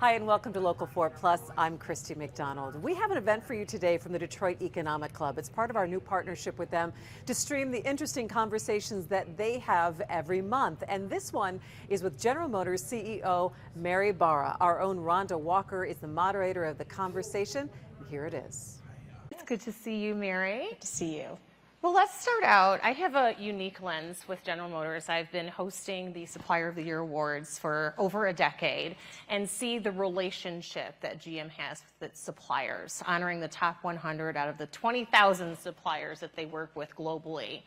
Hi, and welcome to Local 4 Plus. I'm Christy McDonald. We have an event for you today from the Detroit Economic Club. It's part of our new partnership with them to stream the interesting conversations that they have every month. And this one is with General Motors CEO Mary Barra. Our own Rhonda Walker is the moderator of the conversation. And here it is. It's good to see you, Mary. Good to see you. Well, let's start out. I have a unique lens with General Motors. I've been hosting the Supplier of the Year Awards for over a decade and see the relationship that GM has with its suppliers, honoring the top 100 out of the 20,000 suppliers that they work with globally.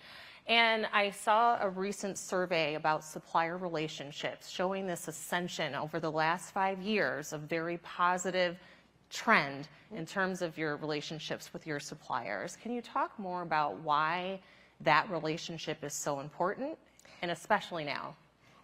And I saw a recent survey about supplier relationships showing this ascension over the last 5 years of very positive trend in terms of your relationships with your suppliers. Can you talk more about why that relationship is so important, and especially now?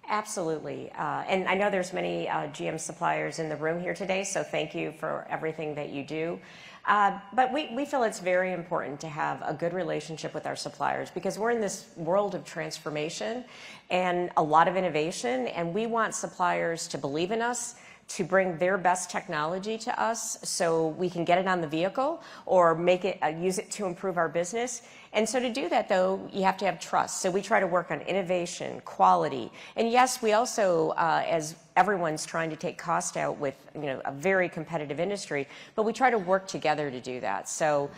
Absolutely. And I know there's many GM suppliers in the room here today, so thank you for everything that you do. But we feel it's very important to have a good relationship with our suppliers because we're in this world of transformation and a lot of innovation, and we want suppliers to believe in us, to bring their best technology to us so we can get it on the vehicle or make it use it to improve our business. And so to do that, though, you have to have trust. So we try to work on innovation, quality, and yes, we also, as everyone's trying to take cost out with a very competitive industry, but we try to work together to do that. So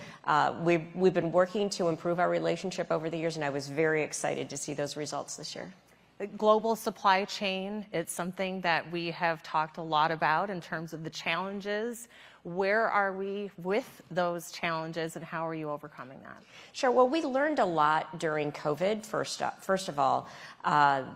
we've been working to improve our relationship over the years, and I was very excited to see those results this year. The global supply chain, it's something that we have talked a lot about in terms of the challenges. Where are we with those challenges and how are you overcoming that? Sure. Well, we learned a lot during COVID, first of all,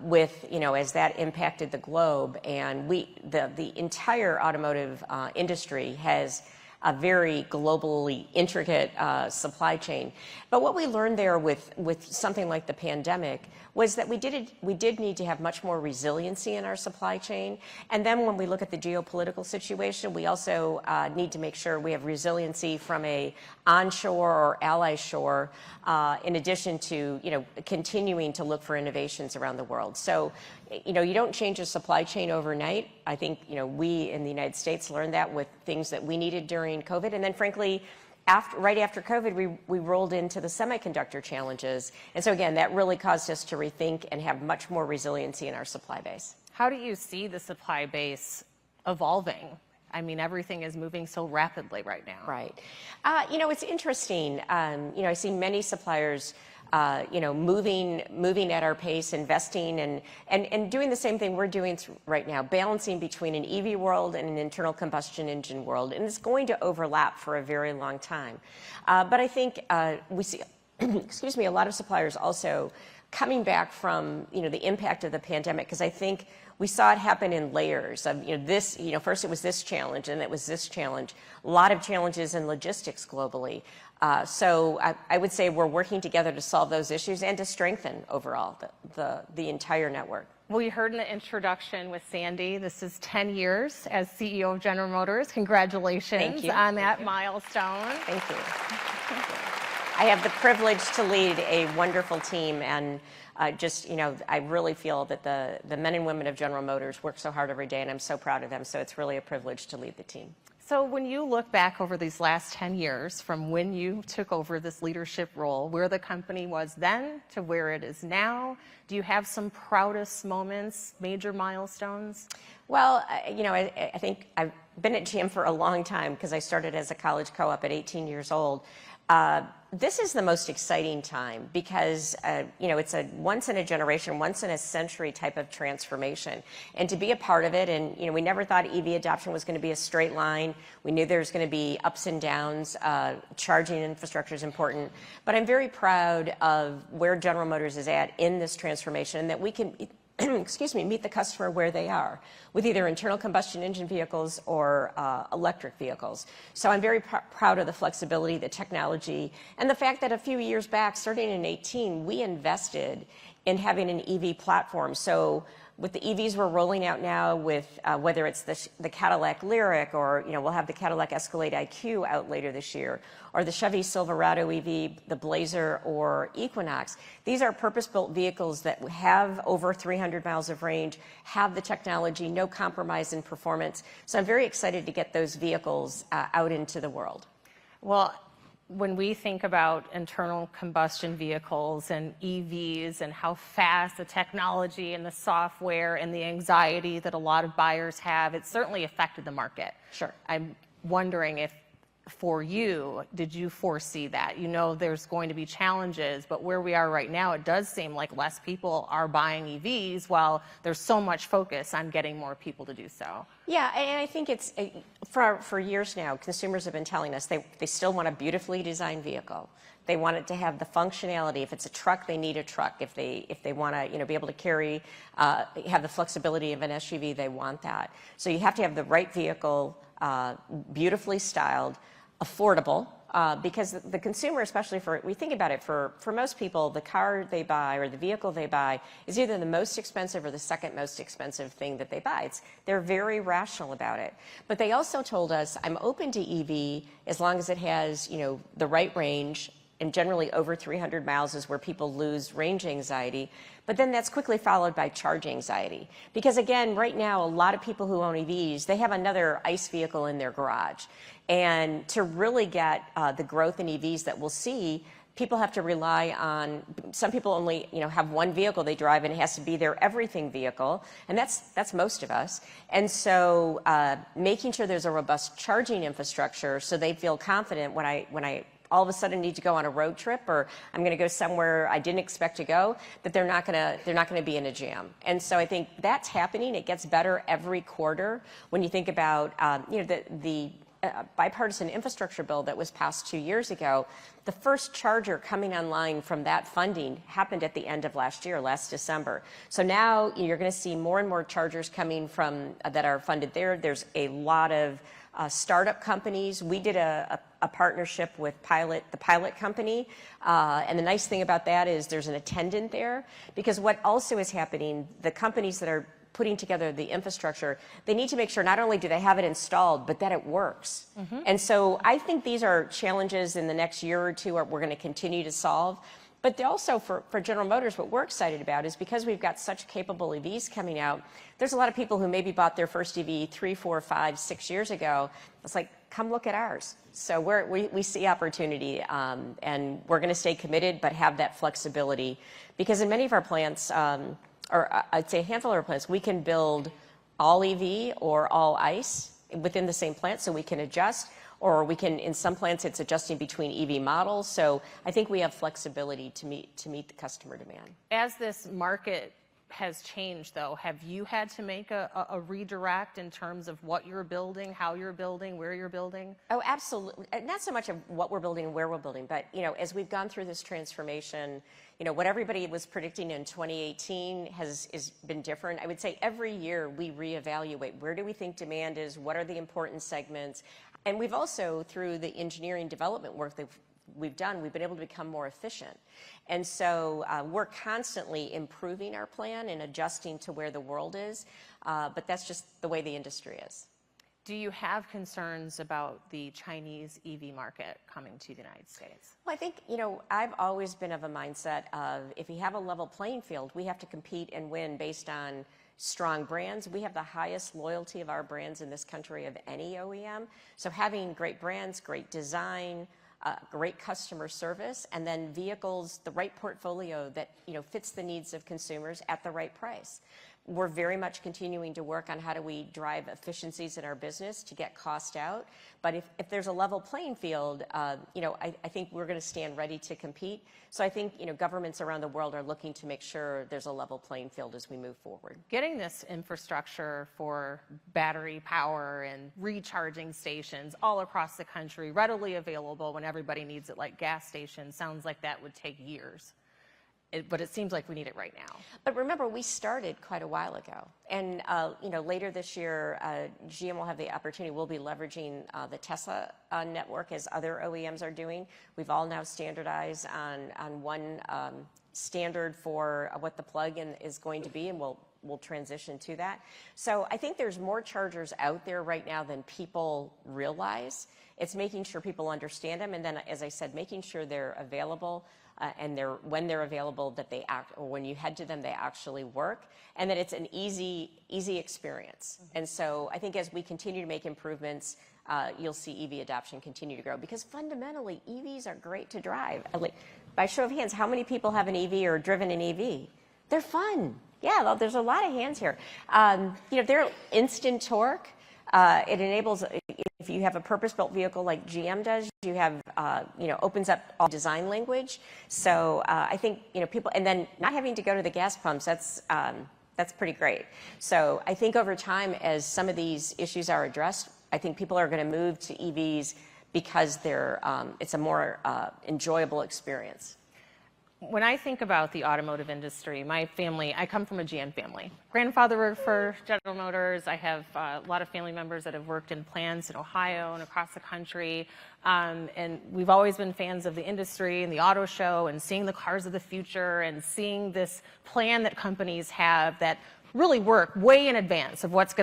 with, as that impacted the globe, and the entire automotive industry has a very globally intricate supply chain. But what we learned there with something like the pandemic was that we did need to have much more resiliency in our supply chain. And then when we look at the geopolitical situation, we also need to make sure we have resiliency from a onshore or ally shore, in addition to continuing to look for innovations around the world. So you don't change a supply chain overnight. I think we in the United States learned that with things that we needed during COVID, and then frankly, right after COVID, we rolled into the semiconductor challenges. And so again, that really caused us to rethink and have much more resiliency in our supply base. How do you see the supply base evolving? I mean, everything is moving so rapidly right now. Right. It's interesting. I see many suppliers moving at our pace, investing and doing the same thing we're doing right now, balancing between an EV world and an internal combustion engine world. And it's going to overlap for a very long time. But I think we see, excuse me, a lot of suppliers also coming back from, the impact of the pandemic, because I think we saw it happen in layers of, first it was this challenge and it was this challenge, a lot of challenges in logistics globally. So I would say we're working together to solve those issues and to strengthen overall the entire network. Well, you heard in the introduction with Sandy, this is 10 years as CEO of General Motors. Congratulations on that milestone. Thank you. I have the privilege to lead a wonderful team, and I really feel that the men and women of General Motors work so hard every day, and I'm so proud of them. So it's really a privilege to lead the team. So when you look back over these last 10 years from when you took over this leadership role, where the company was then to where it is now, do you have some proudest moments, major milestones? Well, I think I've been at GM for a long time because I started as a college co-op at 18 years old. This is the most exciting time because, it's a once in a generation, once in a century type of transformation. And to be a part of it, and, we never thought EV adoption was going to be a straight line. We knew there was going to be ups and downs. Charging infrastructure is important. But I'm very proud of where General Motors is at in this transformation, and that we can meet the customer where they are with either internal combustion engine vehicles or electric vehicles. So I'm very proud of the flexibility, the technology, and the fact that a few years back, starting in 2018, we invested in having an EV platform. So with the EVs we're rolling out now, with whether it's the Cadillac Lyriq, or we'll have the Cadillac Escalade IQ out later this year, or the Chevy Silverado EV, the Blazer or Equinox. These are purpose-built vehicles that have over 300 miles of range, have the technology, no compromise in performance. So I'm very excited to get those vehicles out into the world. Well, when we think about internal combustion vehicles and EVs and how fast the technology and the software and the anxiety that a lot of buyers have, it's certainly affected the market. Sure. I'm wondering if, for you, did you foresee that? There's going to be challenges, but where we are right now, it does seem like less people are buying EVs while there's so much focus on getting more people to do so. Yeah, and I think it's, for years now, consumers have been telling us they still want a beautifully designed vehicle. They want it to have the functionality. If it's a truck, they need a truck. If they want to be able to carry, have the flexibility of an SUV, they want that. So you have to have the right vehicle, beautifully styled, affordable, because the consumer, especially we think about it, for most people, the car they buy or the vehicle they buy is either the most expensive or the second most expensive thing that they buy. They're very rational about it. But they also told us, I'm open to EV as long as it has, the right range, and generally over 300 miles is where people lose range anxiety. But then that's quickly followed by charge anxiety. Because again, right now, a lot of people who own EVs, they have another ICE vehicle in their garage. And to really get the growth in EVs that we'll see, people have to rely on, some people only have one vehicle they drive, and it has to be their everything vehicle, and that's most of us. And so making sure there's a robust charging infrastructure so they feel confident when I all of a sudden need to go on a road trip, or I'm going to go somewhere I didn't expect to go, that they're not going to be in a jam. And so I think that's happening. It gets better every quarter. When you think about the bipartisan infrastructure bill that was passed 2 years ago, the first charger coming online from that funding happened at the end of last December. So now you're going to see more and more chargers coming from that are funded there. There's a lot of startup companies. We did a partnership with the Pilot company, and the nice thing about that is there's an attendant there, because what also is happening, the companies that are putting together the infrastructure, they need to make sure not only do they have it installed, but that it works. Mm-hmm. And so I think these are challenges in the next year or two we're going to continue to solve. But also for General Motors, what we're excited about is because we've got such capable EVs coming out, there's a lot of people who maybe bought their first EV 3, 4, 5, 6 years ago. It's like, come look at ours. So we see opportunity, and we're going to stay committed, but have that flexibility. Because in many of our plants, or I'd say a handful of our plants, we can build all EV or all ICE within the same plant, so we can adjust. Or we can, in some plants, it's adjusting between EV models. So I think we have flexibility to meet the customer demand. As this market has changed, though, have you had to make a redirect in terms of what you're building, how you're building, where you're building? Oh, absolutely. Not so much of what we're building and where we're building, but as we've gone through this transformation, what everybody was predicting in 2018 has been different. I would say every year we reevaluate, where do we think demand is, what are the important segments. And we've also, through the engineering development work that we've done, we've been able to become more efficient. And so we're constantly improving our plan and adjusting to where the world is, but that's just the way the industry is. Do you have concerns about the Chinese EV market coming to the United States? Well, I think, I've always been of a mindset of, if we have a level playing field, we have to compete and win based on strong brands. We have the highest loyalty of our brands in this country of any OEM. So having great brands, great design, great customer service, and then vehicles, the right portfolio that fits the needs of consumers at the right price. We're very much continuing to work on how do we drive efficiencies in our business to get cost out. But if there's a level playing field, I think we're going to stand ready to compete. So I think governments around the world are looking to make sure there's a level playing field as we move forward. Getting this infrastructure for battery power and recharging stations all across the country readily available when everybody needs it, like gas stations, sounds like that would take years. But it seems like we need it right now. But remember, we started quite a while ago. And, later this year, GM will have the opportunity. We'll be leveraging the Tesla network as other OEMs are doing. We've all now standardized on one standard for what the plug-in is going to be, and we'll will transition to that. So I think there's more chargers out there right now than people realize. It's making sure people understand them, and then, as I said, making sure they're available, and when they're available, that they act, or when you head to them, they actually work, and that it's an easy experience. And so I think as we continue to make improvements, you'll see EV adoption continue to grow, because fundamentally EVs are great to drive. Like, by show of hands, how many people have an EV or driven an EV? They're fun. Yeah, there's a lot of hands here. They're instant torque. It enables, if you have a purpose-built vehicle like GM does, you have, opens up all design language. So I think, people, and then not having to go to the gas pumps, that's pretty great. So I think over time, as some of these issues are addressed, I think people are going to move to EVs because it's a more enjoyable experience. When I think about the automotive industry, my family, I come from a GM family. Grandfather worked for General Motors. I have a lot of family members that have worked in plants in Ohio and across the country. And we've always been fans of the industry and the auto show and seeing the cars of the future and seeing this plan that companies have that really work way in advance of what it's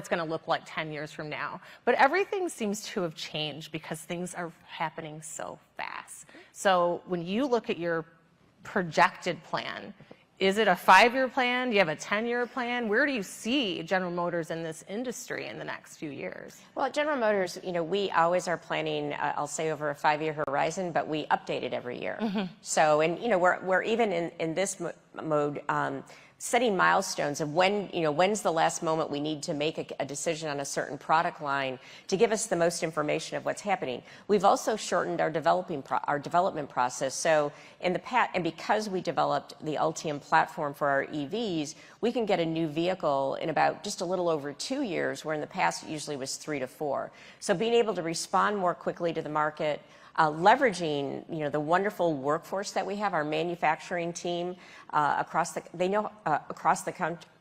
going to look like 10 years from now. But everything seems to have changed because things are happening so fast. So when you look at your projected plan, is it a 5-year plan? Do you have a 10-year plan? Where do you see General Motors in this industry in the next few years? Well, at General Motors, we always are planning, I'll say, over a 5-year horizon, but we update it every year. So, and we're even in this mode, setting milestones of when's the last moment we need to make a decision on a certain product line to give us the most information of what's happening. We've also shortened our development process. So in the past, and because we developed the Ultium platform for our EVs, we can get a new vehicle in about just a little over 2 years, where in the past it usually was 3 to 4. So being able to respond more quickly to the market, leveraging the wonderful workforce that we have, our manufacturing team across the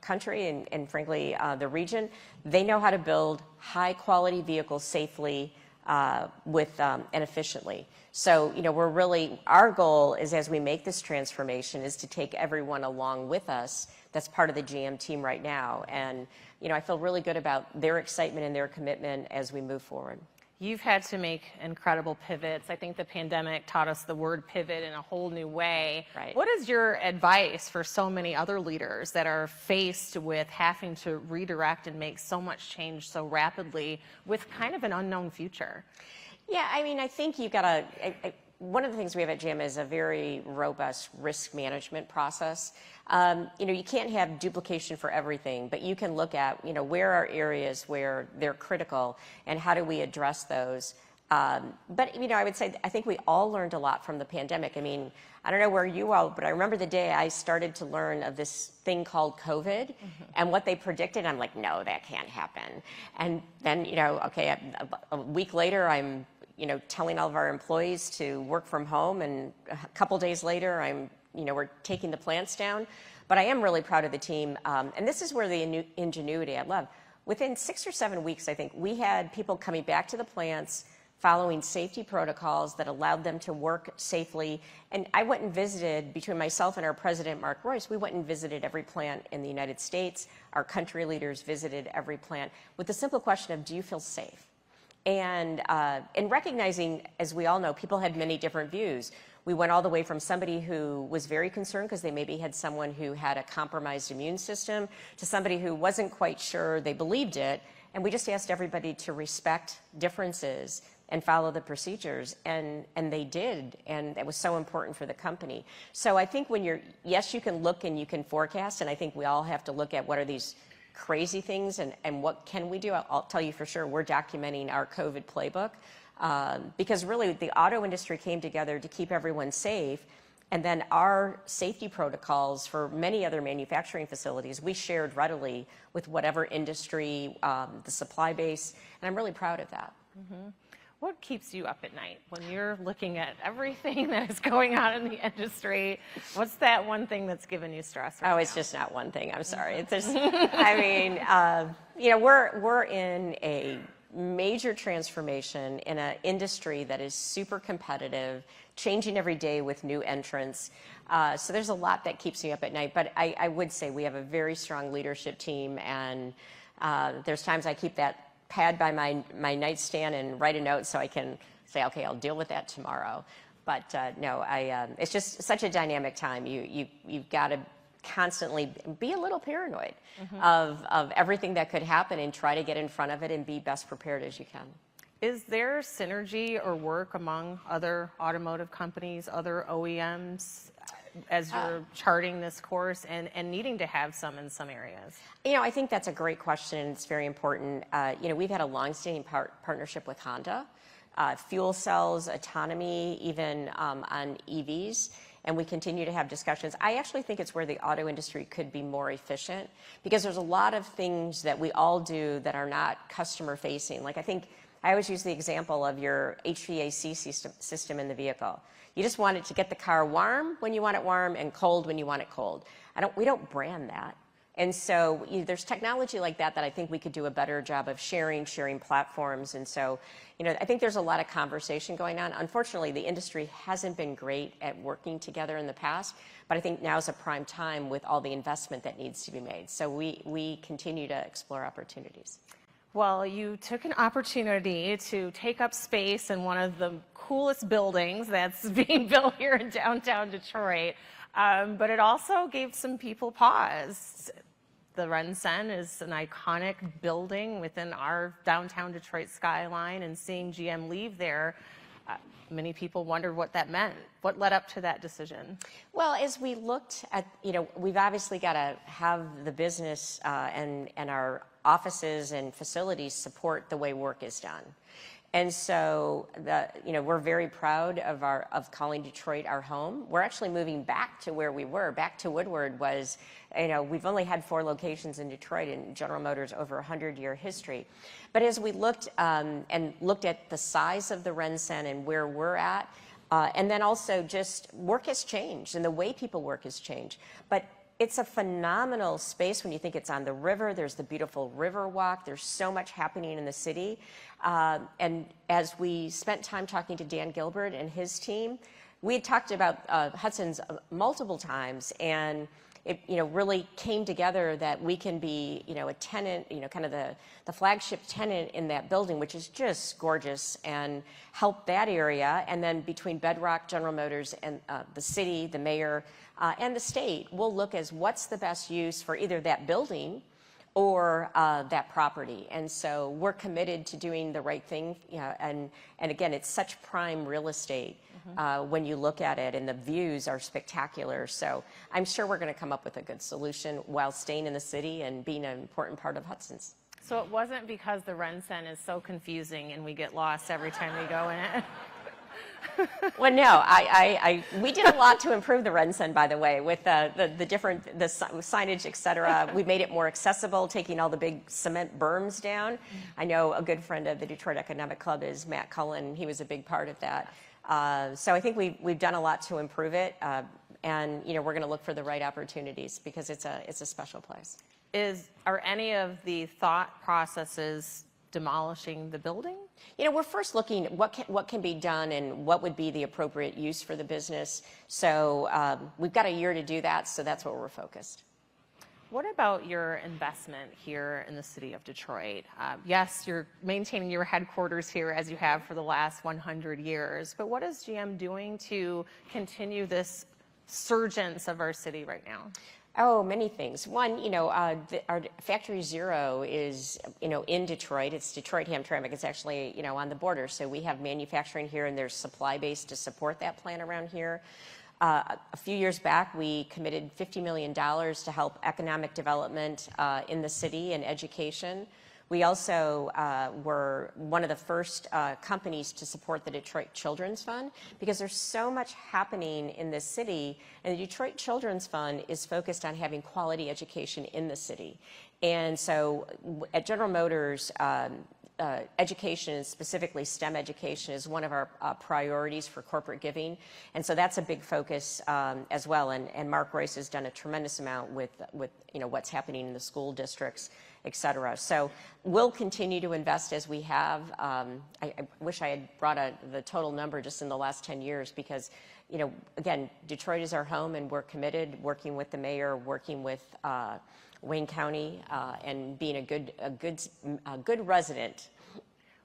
country and frankly the region, they know how to build high quality vehicles safely and efficiently. So we're really, our goal is, as we make this transformation, is to take everyone along with us that's part of the GM team right now, and I feel really good about their excitement and their commitment as we move forward. You've had to make incredible pivots. I think the pandemic taught us the word pivot in a whole new way. Right. What is your advice for so many other leaders that are faced with having to redirect and make so much change so rapidly with kind of an unknown future? Yeah, I think you've got to, one of the things we have at GM is a very robust risk management process. You can't have duplication for everything, but you can look at, where are areas where they're critical and how do we address those. But, I would say, I think we all learned a lot from the pandemic. I don't know where you all, but I remember the day I started to learn of this thing called COVID and what they predicted. I'm like, no, that can't happen. And then, okay, a week later, I'm telling all of our employees to work from home, and a couple days later, we're taking the plants down. But I am really proud of the team, and this is where the ingenuity I love. Within 6 or 7 weeks, I think, we had people coming back to the plants, following safety protocols that allowed them to work safely. And I went and visited, between myself and our president, Mark Royce, we went and visited every plant in the United States. Our country leaders visited every plant with the simple question of, do you feel safe? And in recognizing, as we all know, people had many different views. We went all the way from somebody who was very concerned because they maybe had someone who had a compromised immune system, to somebody who wasn't quite sure they believed it. And we just asked everybody to respect differences and follow the procedures, and they did, and it was so important for the company. So I think when yes, you can look and you can forecast, and I think we all have to look at what are these crazy things and what can we do. I'll tell you for sure, we're documenting our COVID playbook because really the auto industry came together to keep everyone safe, and then our safety protocols for many other manufacturing facilities we shared readily with whatever industry, the supply base, and I'm really proud of that. Mm-hmm. What keeps you up at night when you're looking at everything that is going on in the industry? What's that one thing that's given you stress right now? It's just not one thing. I'm sorry. It's just, we're in a major transformation in an industry that is super competitive, changing every day with new entrants. So there's a lot that keeps me up at night. But I would say we have a very strong leadership team, and there's times I keep that pad by my nightstand and write a note so I can say, okay, I'll deal with that tomorrow. But no, it's just such a dynamic time. You've got to constantly be a little paranoid of everything that could happen and try to get in front of it and be best prepared as you can. Is there synergy or work among other automotive companies, other OEMs, as you're charting this course and needing to have some in some areas? I think that's a great question, and it's very important. We've had a longstanding partnership with Honda, fuel cells, autonomy, even on EVs. And we continue to have discussions. I actually think it's where the auto industry could be more efficient, because there's a lot of things that we all do that are not customer facing. Like, I always use the example of your HVAC system in the vehicle. You just want it to get the car warm when you want it warm and cold when you want it cold. We don't brand that. And so there's technology like that I think we could do a better job of sharing platforms. And so, I think there's a lot of conversation going on. Unfortunately, the industry hasn't been great at working together in the past, but I think now is a prime time with all the investment that needs to be made. So we continue to explore opportunities. Well, you took an opportunity to take up space in one of the coolest buildings that's being built here in downtown Detroit, but it also gave some people pause. The RenCen is an iconic building within our downtown Detroit skyline, and seeing GM leave there, many people wondered what that meant. What led up to that decision? Well, as we looked at, we've obviously got to have the business and our offices and facilities support the way work is done. And so, we're very proud of calling Detroit our home. We're actually moving back to where we were. Back to Woodward was, we've only had 4 locations in Detroit in General Motors' over 100-year history. But as we looked at the size of the RenCen and where we're at, and then also just work has changed and the way people work has changed. But it's a phenomenal space when you think it's on the river. There's the beautiful river walk. There's so much happening in the city. And as we spent time talking to Dan Gilbert and his team, we had talked about Hudson's multiple times, and it really came together that we can be a tenant, kind of the flagship tenant in that building, which is just gorgeous, and help that area. And then between Bedrock, General Motors, and the city, the mayor, and the state, we'll look as what's the best use for either that building or that property. And so we're committed to doing the right thing. And again, it's such prime real estate when you look at it, and the views are spectacular. So I'm sure we're going to come up with a good solution while staying in the city and being an important part of Hudson's. So it wasn't because the RenCen is so confusing and we get lost every time we go in it? Well, no, we did a lot to improve the RenCen, by the way, with the signage, et cetera. We made it more accessible, taking all the big cement berms down. I know a good friend of the Detroit Economic Club is Matt Cullen. He was a big part of that. So I think we've done a lot to improve it, and we're going to look for the right opportunities, because it's a special place. Are any of the thought processes demolishing the building? We're first looking at what can be done and what would be the appropriate use for the business. So we've got a year to do that, so that's where we're focused. What about your investment here in the city of Detroit? Yes, you're maintaining your headquarters here as you have for the last 100 years, but what is GM doing to continue this surgence of our city right now? Oh, many things. One, our Factory Zero is, in Detroit. It's Detroit-Hamtramck. It's actually, on the border. So we have manufacturing here, and there's supply base to support that plant around here. A few years back, we committed $50 million to help economic development in the city and education. We also were one of the first companies to support the Detroit Children's Fund, because there's so much happening in this city, and the Detroit Children's Fund is focused on having quality education in the city. And so at General Motors, education, and specifically STEM education, is one of our priorities for corporate giving, and so that's a big focus as well. And Mark Royce has done a tremendous amount with what's happening in the school districts, et cetera. So we'll continue to invest as we have. I wish I had brought the total number just in the last 10 years because, again, Detroit is our home, and we're committed, working with the mayor, working with Wayne County, and being a good resident.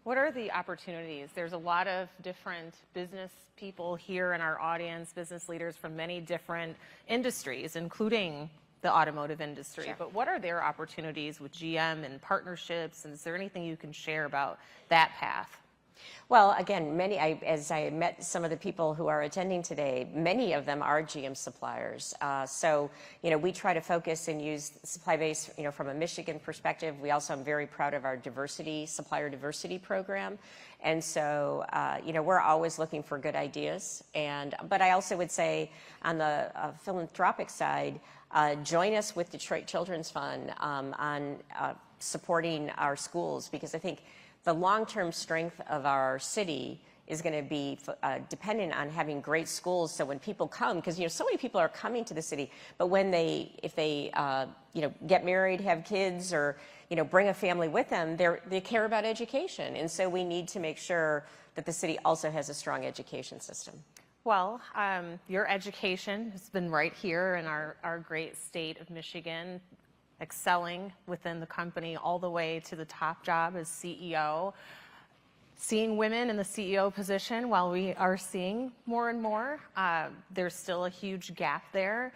What are the opportunities? There's a lot of different business people here in our audience, business leaders from many different industries, including the automotive industry. Sure. But what are their opportunities with GM and partnerships? And is there anything you can share about that path? Well, again, as I met some of the people who are attending today, many of them are GM suppliers. So, we try to focus and use supply base, from a Michigan perspective. We also, I'm very proud of our supplier diversity program. And so, we're always looking for good ideas. But I also would say on the philanthropic side, join us with Detroit Children's Fund on supporting our schools, because I think the long-term strength of our city is going to be dependent on having great schools. So when people come, because so many people are coming to the city, but if they get married, have kids, or bring a family with them, they care about education, and so we need to make sure that the city also has a strong education system. Well, your education has been right here in our great state of Michigan, excelling within the company all the way to the top job as CEO. Seeing women in the CEO position, while we are seeing more and more, there's still a huge gap there.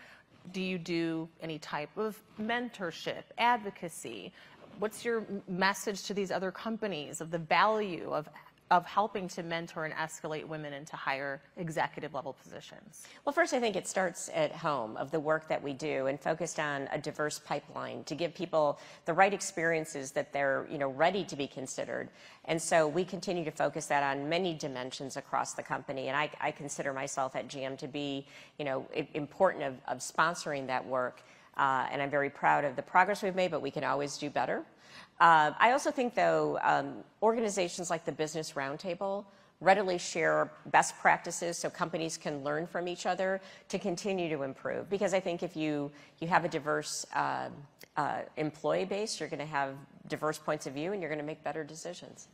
Do you do any type of mentorship, advocacy? What's your message to these other companies of the value of helping to mentor and escalate women into higher executive level positions? Well, first, I think it starts at home, of the work that we do, and focused on a diverse pipeline to give people the right experiences that they're ready to be considered. And so we continue to focus that on many dimensions across the company. And I consider myself at GM to be important of sponsoring that work. And I'm very proud of the progress we've made, but we can always do better. I also think, though, organizations like the Business Roundtable readily share best practices so companies can learn from each other to continue to improve. Because I think if you have a diverse employee base, you're going to have diverse points of view, and you're going to make better decisions.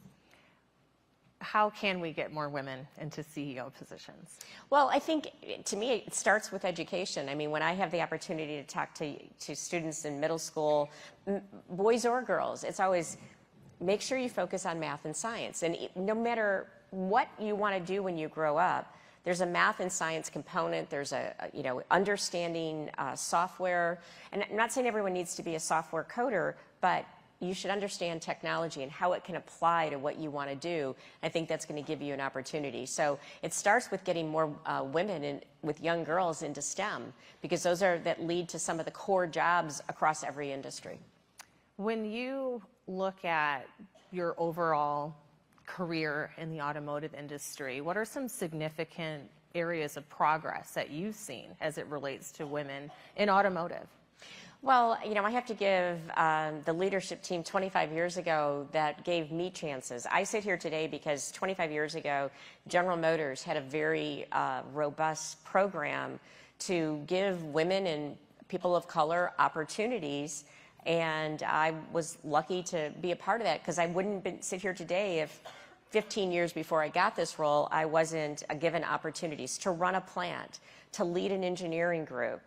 How can we get more women into CEO positions? Well, I think, to me, it starts with education. I mean, when I have the opportunity to talk to students in middle school, boys or girls, it's always make sure you focus on math and science. And no matter what you want to do when you grow up, there's a math and science component. There's understanding software. And I'm not saying everyone needs to be a software coder, but you should understand technology and how it can apply to what you want to do. I think that's going to give you an opportunity. So it starts with getting more women with young girls into STEM, because those that lead to some of the core jobs across every industry. When you look at your overall career in the automotive industry, what are some significant areas of progress that you've seen as it relates to women in automotive? Well, I have to give the leadership team 25 years ago that gave me chances. I sit here today because 25 years ago, General Motors had a very robust program to give women and people of color opportunities. And I was lucky to be a part of that, because I wouldn't sit here today if 15 years before I got this role, I wasn't given opportunities to run a plant, to lead an engineering group,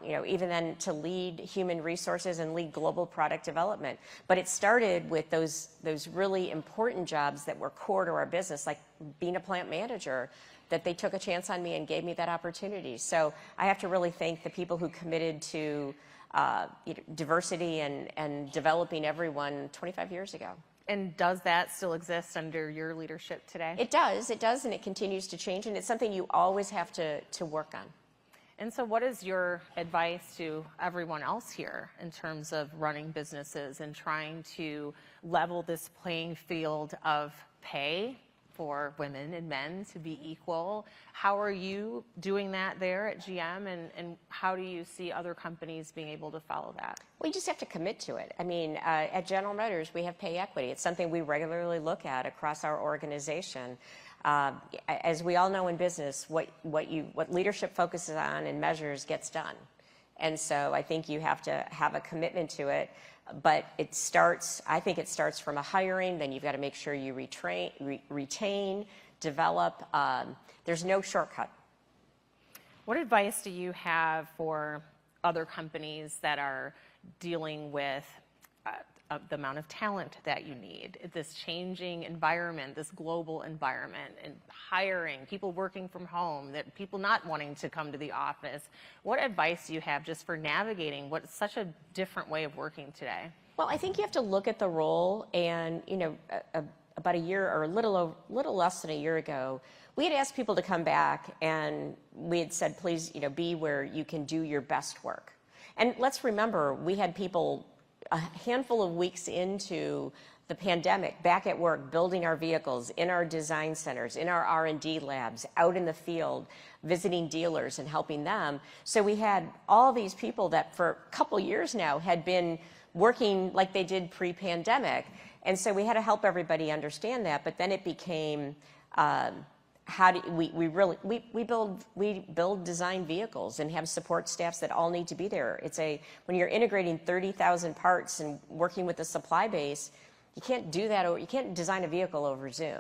even then to lead human resources and lead global product development. But it started with those really important jobs that were core to our business, like being a plant manager, that they took a chance on me and gave me that opportunity. So I have to really thank the people who committed to diversity and developing everyone 25 years ago. And does that still exist under your leadership today? It does, and it continues to change, and it's something you always have to work on. And so what is your advice to everyone else here in terms of running businesses and trying to level this playing field of pay for women and men to be equal. How are you doing that there at GM, and how do you see other companies being able to follow that? We just have to commit to it. I mean, at General Motors, we have pay equity. It's something we regularly look at across our organization. As we all know in business, what leadership focuses on and measures gets done. And so I think you have to have a commitment to it. But I think it starts from a hiring, then you've got to make sure you retain, develop. There's no shortcut. What advice do you have for other companies that are dealing with the amount of talent that you need, this changing environment, this global environment, and hiring, people working from home, that people not wanting to come to the office? What advice do you have just for navigating what's such a different way of working today? Well, I think you have to look at the role, and about a year or a little less than a year ago, we had asked people to come back, and we had said, please, be where you can do your best work. And let's remember, we had people a handful of weeks into the pandemic back at work, building our vehicles in our design centers, in our R&D labs, out in the field, visiting dealers and helping them. So we had all these people that for a couple years now had been working like they did pre-pandemic. And so we had to help everybody understand that. But then it became, how do we build design vehicles and have support staffs that all need to be there. When you're integrating 30,000 parts and working with the supply base, you can't do that, or you can't design a vehicle over Zoom.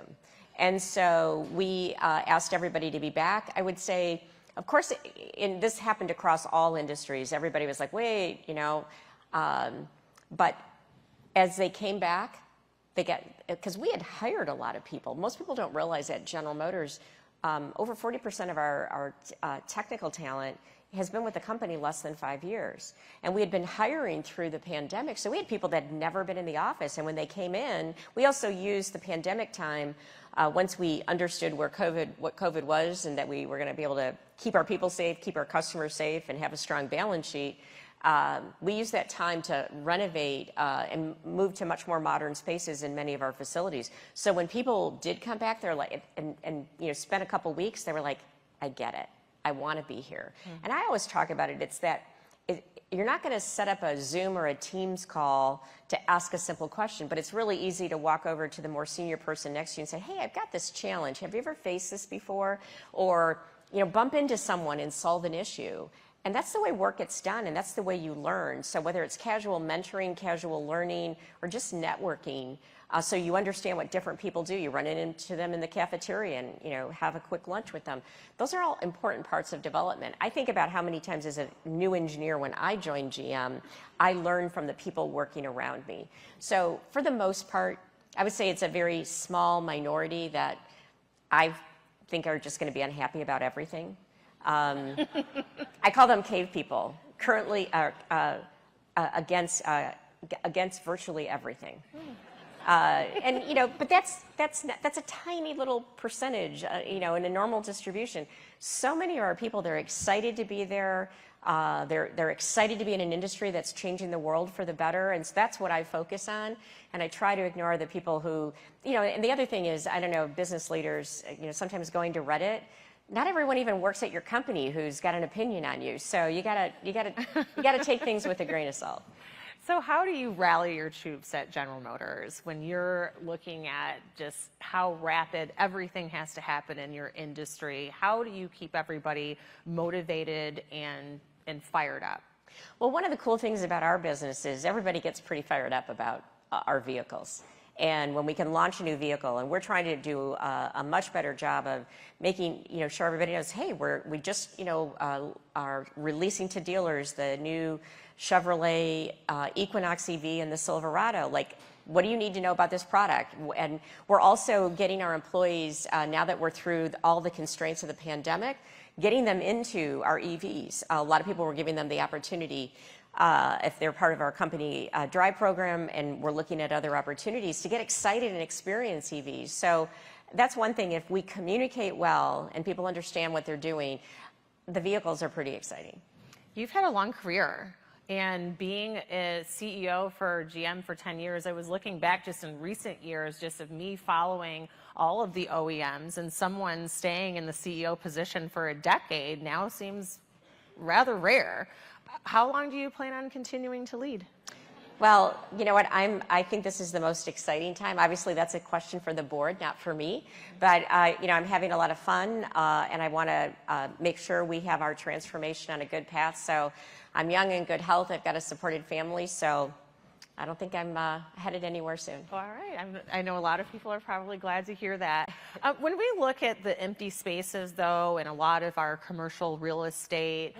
And so we asked everybody to be back. I would say, of course, this happened across all industries. Everybody was like, wait, but as they came back, because we had hired a lot of people. Most people don't realize at General Motors, over 40% of our technical talent has been with the company less than 5 years. And we had been hiring through the pandemic, so we had people that had never been in the office. And when they came in, we also used the pandemic time, once we understood what COVID was, and that we were going to be able to keep our people safe, keep our customers safe, and have a strong balance sheet. We used that time to renovate and move to much more modern spaces in many of our facilities. So when people did come back, they're like, and spent a couple weeks, they were like, I get it. I want to be here. Mm-hmm. And I always talk about it. It's that you're not going to set up a Zoom or a Teams call to ask a simple question, but it's really easy to walk over to the more senior person next to you and say, hey, I've got this challenge. Have you ever faced this before? Or bump into someone and solve an issue. And that's the way work gets done, and that's the way you learn. So whether it's casual mentoring, casual learning, or just networking, so you understand what different people do. You run into them in the cafeteria and have a quick lunch with them. Those are all important parts of development. I think about how many times as a new engineer when I joined GM, I learned from the people working around me. So for the most part, I would say it's a very small minority that I think are just going to be unhappy about everything. I call them cave people, currently against virtually everything. But that's a tiny little percentage, in a normal distribution. So many of our people, they're excited to be there. They're excited to be in an industry that's changing the world for the better, and so that's what I focus on. And I try to ignore the people who, and the other thing is, I don't know, business leaders, sometimes going to Reddit. Not everyone even works at your company who's got an opinion on you. So you gotta take things with a grain of salt. So how do you rally your troops at General Motors when you're looking at just how rapid everything has to happen in your industry? How do you keep everybody motivated and fired up? Well, one of the cool things about our business is everybody gets pretty fired up about our vehicles. And when we can launch a new vehicle, and we're trying to do a much better job of making sure everybody knows, hey, we just are releasing to dealers the new Chevrolet Equinox EV and the Silverado. Like, what do you need to know about this product? And we're also getting our employees, now that we're through all the constraints of the pandemic, getting them into our EVs. A lot of people were giving them the opportunity, if they're part of our company drive program, and we're looking at other opportunities to get excited and experience EVs. So that's one thing. If we communicate well and people understand what they're doing, the vehicles are pretty exciting. You've had a long career And being a CEO for GM for 10 years, I was looking back just in recent years, just of me following all of the OEMs, and someone staying in the CEO position for a decade now seems rather rare. How long do you plan on continuing to lead? Well, you know what, I think this is the most exciting time. Obviously, that's a question for the board, not for me. But, you know, I'm having a lot of fun, and I want to make sure we have our transformation on a good path. So I'm young and in good health. I've got a supported family, so I don't think I'm headed anywhere soon. All right. I know a lot of people are probably glad to hear that. When we look at the empty spaces, though, in a lot of our commercial real estate,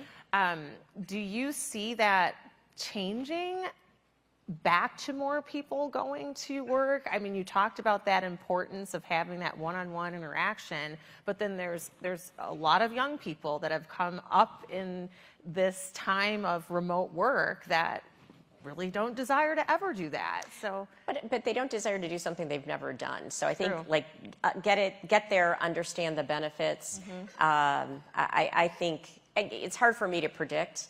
do you see that changing back to more people going to work? I mean, you talked about that importance of having that one-on-one interaction, but then there's a lot of young people that have come up in this time of remote work that really don't desire to ever do that. So, but they don't desire to do something they've never done. So I think True. like get there, understand the benefits. I think it's hard for me to predict.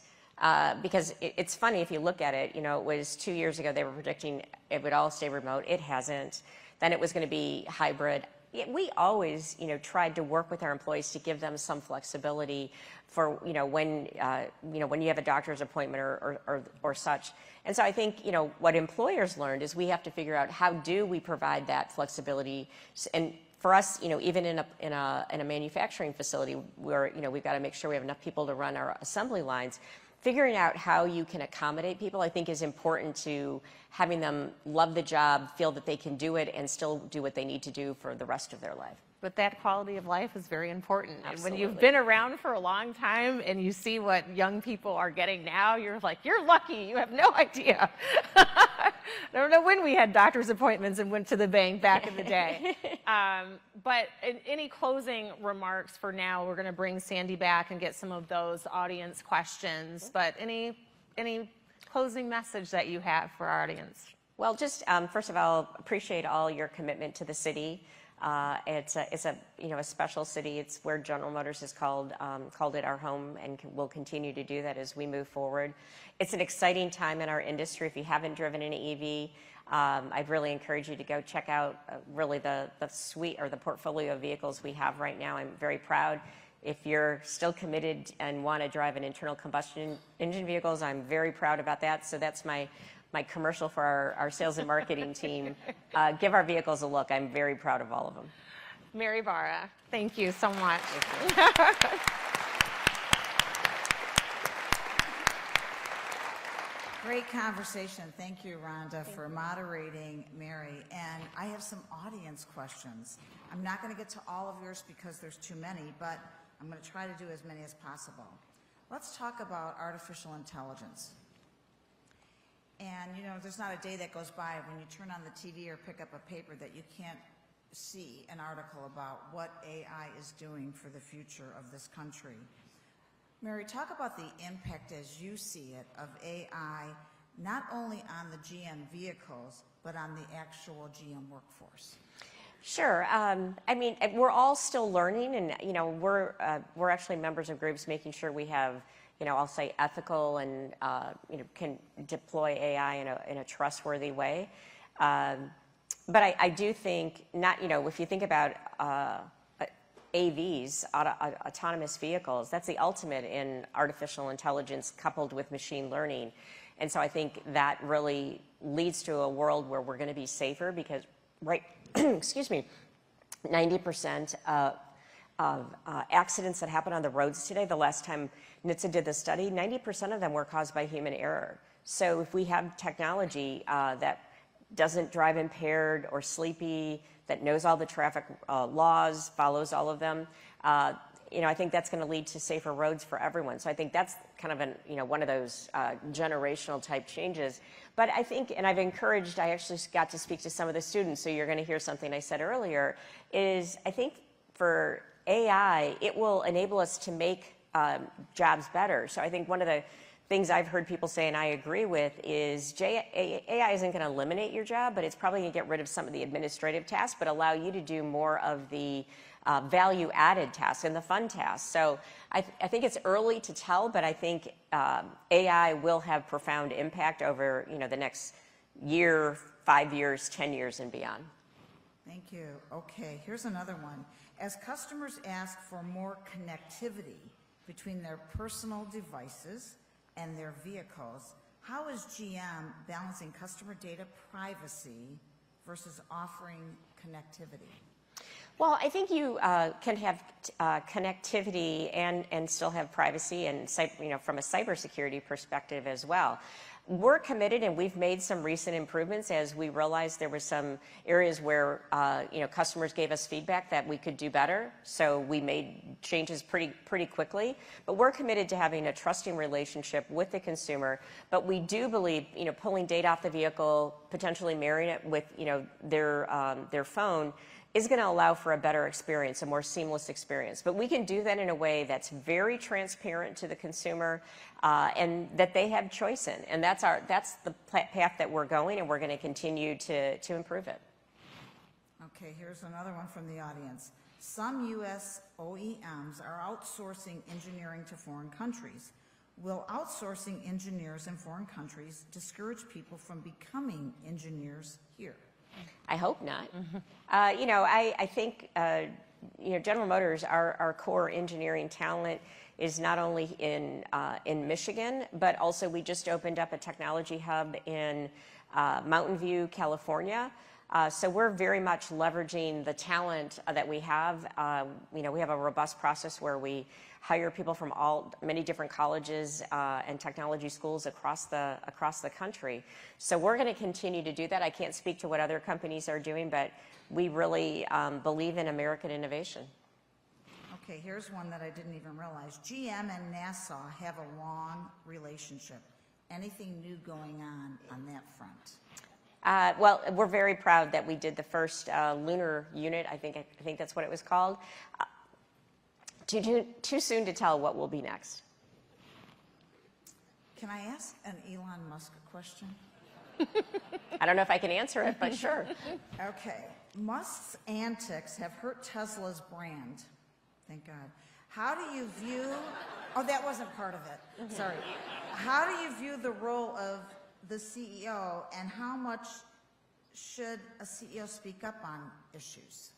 Because it's funny if you look at it, you know, it was 2 years ago they were predicting it would all stay remote. It hasn't. Then it was going to be hybrid. We always, you know, tried to work with our employees to give them some flexibility for, you know, when you have a doctor's appointment or such. And so I think, you know, what employers learned is we have to figure out how do we provide that flexibility. And for us, you know, even in a manufacturing facility where, you know, we've got to make sure we have enough people to run our assembly lines. Figuring out how you can accommodate people, I think, is important to having them love the job, feel that they can do it, and still do what they need to do for the rest of their life. but that quality of life is very important. Absolutely. And when you've been around for a long time and you see what young people are getting now, you're like, you're lucky. You have no idea. I don't know when we had doctor's appointments and went to the bank back in the day. But any closing remarks for now? We're going to bring Sandy back and get some of those audience questions. But any closing message that you have for our audience? Well, just first of all, appreciate all your commitment to the city. It's a special city. It's where General Motors has called it our home, and will continue to do that as we move forward. It's an exciting time in our industry. If you haven't driven an EV, I'd really encourage you to go check out really the suite or the portfolio of vehicles we have right now. I'm very proud. If you're still committed and want to drive an internal combustion engine vehicles, I'm very proud about that. So that's my commercial for our sales and marketing team. Give our vehicles a look. I'm very proud of all of them. Mary Barra, thank you so much. Great conversation. Thank you, Rhonda, for moderating Mary. And I have some audience questions. I'm not going to get to all of yours because there's too many, but I'm going to try to do as many as possible. Let's talk about artificial intelligence. And, you know, there's not a day that goes by when you turn on the TV or pick up a paper that you can't see an article about what AI is doing for the future of this country. Mary, talk about the impact as you see it of AI, not only on the GM vehicles, but on the actual GM workforce. Sure. I mean, we're all still learning, and, you know, we're actually members of groups making sure we have, you know, I'll say ethical and, you know, can deploy AI in a trustworthy way. But I do think not, you know, if you think about AVs, autonomous vehicles, that's the ultimate in artificial intelligence coupled with machine learning. And so I think that really leads to a world where we're going to be safer because, right, excuse me, 90% of accidents that happen on the roads today, the last time NHTSA did the study, 90% of them were caused by human error. So if we have technology that doesn't drive impaired or sleepy, that knows all the traffic laws, follows all of them, you know, I think that's going to lead to safer roads for everyone. So I think that's kind of one of those generational type changes. But I think, and I've encouraged, I actually got to speak to some of the students, so you're going to hear something I said earlier, is I think for AI, it will enable us to make jobs better. So I think one of things I've heard people say, and I agree with, is AI isn't going to eliminate your job, but it's probably going to get rid of some of the administrative tasks, but allow you to do more of the value-added tasks and the fun tasks. So I think it's early to tell, but I think AI will have profound impact over the next year, 5 years, 10 years, and beyond. Thank you. Okay, here's another one. As customers ask for more connectivity between their personal devices and their vehicles, how is GM balancing customer data privacy versus offering connectivity? Well, I think you can have connectivity and still have privacy, and from a cybersecurity perspective as well. We're committed, and we've made some recent improvements as we realized there were some areas where customers gave us feedback that we could do better. So we made changes pretty quickly. But we're committed to having a trusting relationship with the consumer. But we do believe pulling data off the vehicle, potentially marrying it with their phone, is going to allow for a better experience, a more seamless experience. But we can do that in a way that's very transparent to the consumer, and that they have choice in. And that's the path that we're going, and we're going to continue to improve it. Okay, here's another one from the audience. Some U.S. OEMs are outsourcing engineering to foreign countries. Will outsourcing engineers in foreign countries discourage people from becoming engineers here? I hope not. I think General Motors, our core engineering talent is not only in Michigan, but also we just opened up a technology hub in Mountain View, California. So we're very much leveraging the talent that we have. We have a robust process where we hire people from many different colleges and technology schools across the country. So we're going to continue to do that. I can't speak to what other companies are doing, but we really believe in American innovation. Okay, here's one that I didn't even realize. GM and NASA have a long relationship. Anything new going on that front? Well, we're very proud that we did the first lunar unit. I think that's what it was called. Too soon to tell what will be next. Can I ask an Elon Musk question? I don't know if I can answer it, but sure. Okay. Musk's antics have hurt Tesla's brand. Thank God. How do you view... Oh, that wasn't part of it. Sorry. How do you view the role of the CEO, and how much should a CEO speak up on issues?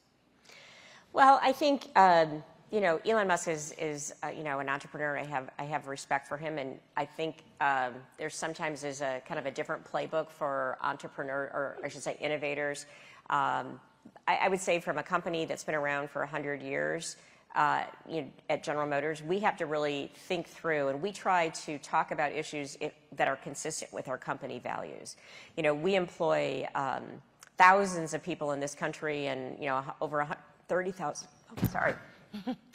Well, I think Elon Musk is an entrepreneur. I have respect for him, and I think there's sometimes a kind of a different playbook for entrepreneur, or I should say innovators. I would say from a company that's been around for 100 years, at General Motors, we have to really think through, and we try to talk about issues that are consistent with our company values. We employ thousands of people in this country, and over 30,000.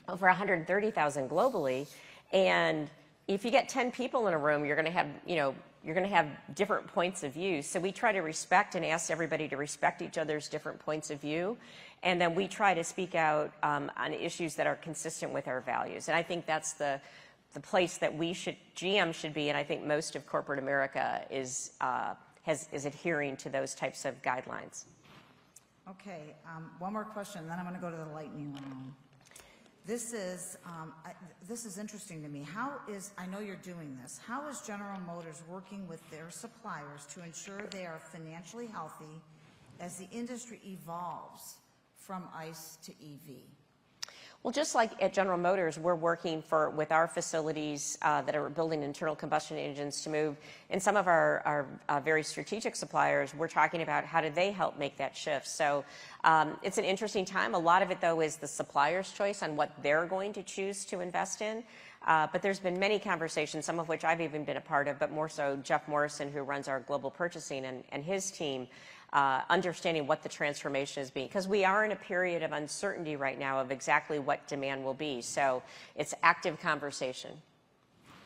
Over 130,000 globally, and if you get 10 people in a room, you're going to have different points of view. So we try to respect and ask everybody to respect each other's different points of view, and then we try to speak out on issues that are consistent with our values. And I think that's the place that GM should be, and I think most of corporate America is adhering to those types of guidelines. Okay, one more question, then I'm going to go to the lightning round. This is interesting to me. I know you're doing this. How is General Motors working with their suppliers to ensure they are financially healthy as the industry evolves from ICE to EV? Well, just like at General Motors, we're working with our facilities that are building internal combustion engines to move. And some of our very strategic suppliers, we're talking about how do they help make that shift. So it's an interesting time. A lot of it, though, is the supplier's choice on what they're going to choose to invest in. But there's been many conversations, some of which I've even been a part of, but more so Jeff Morrison, who runs our global purchasing, and his team, understanding what the transformation is being, because we are in a period of uncertainty right now of exactly what demand will be. So it's active conversation.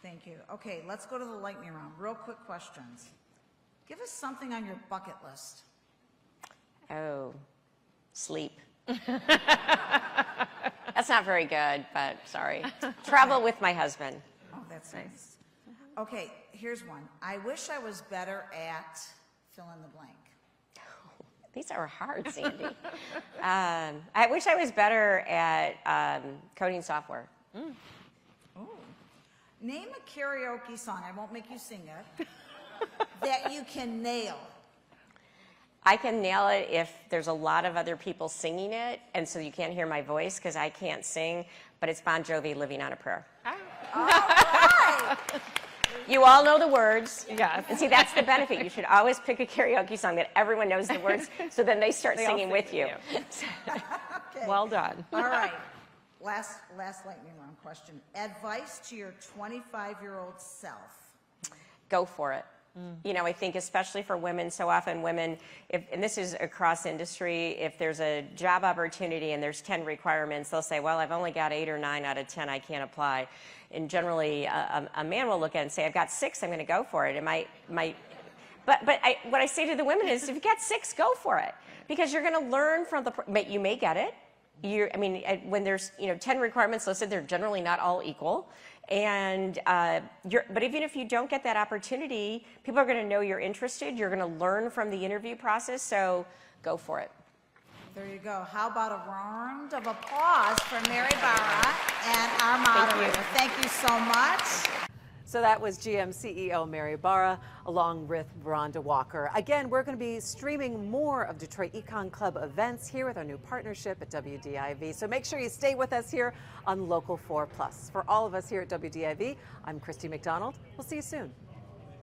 Thank you. Okay, let's go to the lightning round. Real quick questions. Give us something on your bucket list. Oh, sleep. That's not very good, but sorry. Travel with my husband. Oh, that's nice. Okay, here's one. I wish I was better at fill in the blank. These are hard, Sandy. I wish I was better at coding software. Ooh. Name a karaoke song, I won't make you sing it, that you can nail. I can nail it if there's a lot of other people singing it, and so you can't hear my voice because I can't sing, but it's Bon Jovi, Living on a Prayer. All right. You all know the words. Yes. And see, that's the benefit. You should always pick a karaoke song that everyone knows the words, so then they start singing with you. Okay. Well done. All right. Last lightning round question. Advice to your 25-year-old self. Go for it. You know, I think especially for women, so often women, and this is across industry, if there's a job opportunity and there's 10 requirements, they'll say, well, I've only got 8 or 9 out of 10, I can't apply. And generally, a man will look at it and say, I've got 6, I'm going to go for it. But what I say to the women is, if you got 6, go for it. Because you're going to learn from you may get it. When there's 10 requirements listed, they're generally not all equal. And but even if you don't get that opportunity, people are going to know you're interested. You're going to learn from the interview process. So go for it. There you go. How about a round of applause for Mary Barra and our moderator? Thank you so much. So that was GM CEO Mary Barra along with Rhonda Walker. Again, we're going to be streaming more of Detroit Econ Club events here with our new partnership at WDIV. So make sure you stay with us here on Local 4 Plus. For all of us here at WDIV, I'm Christy McDonald. We'll see you soon.